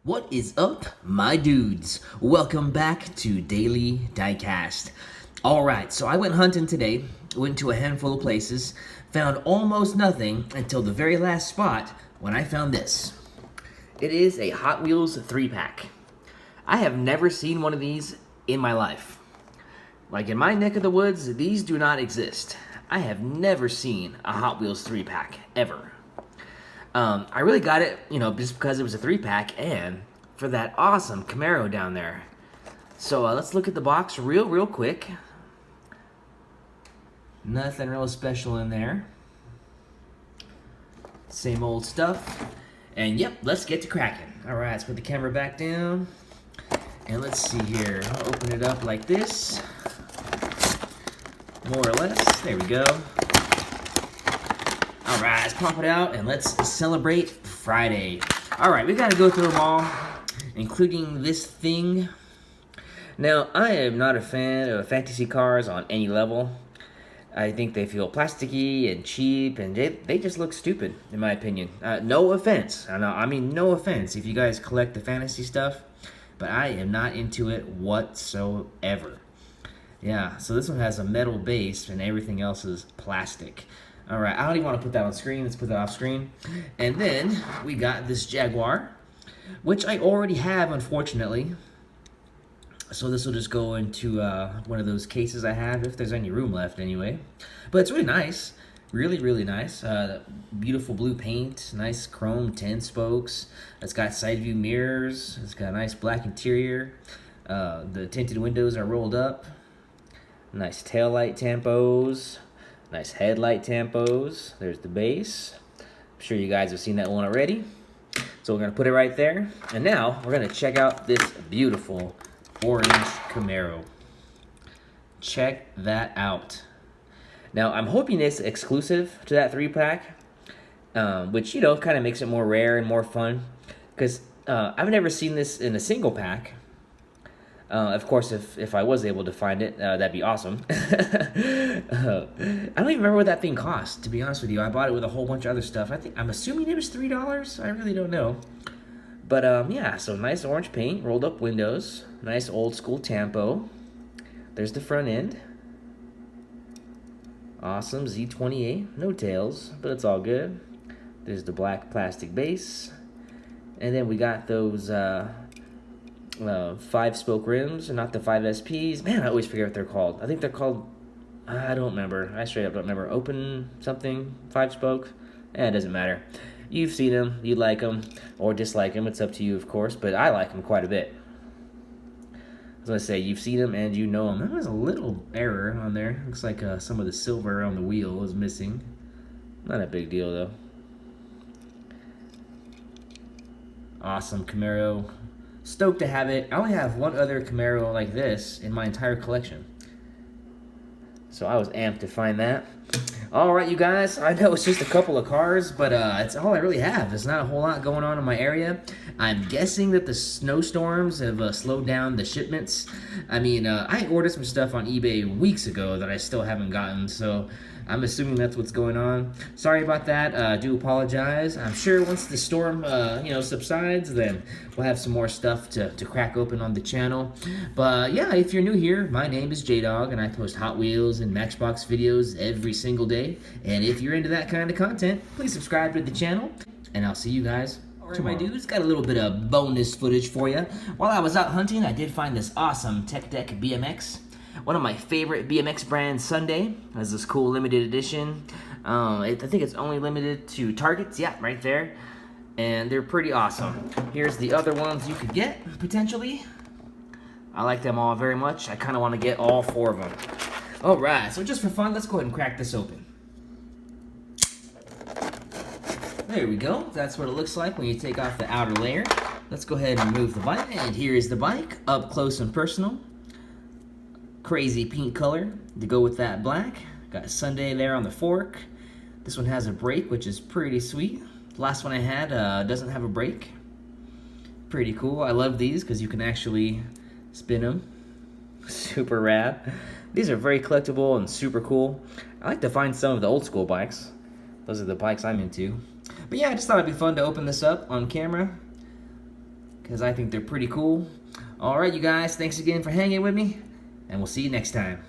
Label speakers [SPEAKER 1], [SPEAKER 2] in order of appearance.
[SPEAKER 1] What is up, my dudes? Welcome back to Daily Diecast. Alright, so I went hunting today, went to a handful of places, found almost nothing until the very last spot when I found this. It is a Hot Wheels 3-pack. I have never seen one of these in my life. Like in my neck of the woods, these do not exist. I have never seen a Hot Wheels 3-pack, ever. I really got it, just because it was a 3-pack and for that awesome CAMARO down there. So let's look at the box real quick. Nothing real special in there. Same old stuff. And yep, let's get to cracking. Alright, let's put the camera back down. And let's see here. I'll open it up like this. More or less. There we go. Alright, let's pop it out and let's celebrate Friday. Alright, we gotta go through them all, including this thing. Now, I am not a fan of fantasy cars on any level. I think they feel plasticky and cheap, and they just look stupid, in my opinion. No offense. I mean, no offense if you guys collect the fantasy stuff, but I am not into it whatsoever. Yeah, so this one has a metal base, and everything else is plastic. Alright, I don't even want to put that on screen. Let's put that off screen. And then we got this Jaguar, which I already have, unfortunately. So this will just go into one of those cases I have, if there's any room left anyway. But it's really nice. Really nice. Beautiful blue paint. Nice chrome 10 spokes. It's got side view mirrors. It's got a nice black interior. The tinted windows are rolled up. Nice tail light tampos. Nice headlight tampos. There's the base. I'm sure you guys have seen that one already. So we're going to put it right there. And now we're going to check out this beautiful orange CAMARO. Check that out. Now I'm hoping it's exclusive to that 3-pack. Which, kind of makes it more rare and more fun. Because I've never seen this in a single pack. Of course, if I was able to find it, that'd be awesome. I don't even remember what that thing cost, to be honest with you. I bought it with a whole bunch of other stuff. I'm assuming it was $3. I really don't know. But yeah, so nice orange paint, rolled up windows, nice old school tampo. There's the front end. Awesome, Z28, no tails, but it's all good. There's the black plastic base. And then we got those 5-spoke rims, and not the 5 SPs. Man, I always forget what they're called. I think they're called, I don't remember. I straight up don't remember. Open something, 5-spoke. It doesn't matter. You've seen them, you like them, or dislike them. It's up to you, of course, but I like them quite a bit. I was going to say, you've seen them and you know them. There was a little error on there. Looks like some of the silver around the wheel is missing. Not a big deal, though. Awesome CAMARO. Stoked to have it. I only have one other CAMARO like this in my entire collection. So I was amped to find that. Alright, you guys. I know it's just a couple of cars, but it's all I really have. There's not a whole lot going on in my area. I'm guessing that the snowstorms have slowed down the shipments. I mean, I ordered some stuff on eBay weeks ago that I still haven't gotten, so I'm assuming that's what's going on. Sorry about that. I do apologize. I'm sure once the storm, subsides, then we'll have some more stuff to crack open on the channel. But yeah, if you're new here, my name is J-Dog, and I post Hot Wheels and Matchbox videos every single day. And if you're into that kind of content, please subscribe to the channel, and I'll see you guys tomorrow. My dudes, got a little bit of bonus footage for you. While I was out hunting, I did find this awesome Tech Deck BMX. One of my favorite BMX brands, Sunday, has this cool limited edition. I think it's only limited to Targets. Yeah, right there. And they're pretty awesome. Here's the other ones you could get, potentially. I like them all very much. I kind of want to get all 4 of them. Alright, so just for fun, let's go ahead and crack this open. There we go. That's what it looks like when you take off the outer layer. Let's go ahead and remove the bike. And here is the bike, up close and personal. Crazy pink color to go with that black. Got Sunday there on the fork. This one has a brake, which is pretty sweet. The last one I had doesn't have a brake. Pretty cool. I love these because you can actually spin them. Super rad. These are very collectible and super cool. I like to find some of the old school bikes. Those are the bikes I'm into. But yeah, I just thought it'd be fun to open this up on camera. because I think they're pretty cool. All right, you guys, thanks again for hanging with me, and we'll see you next time.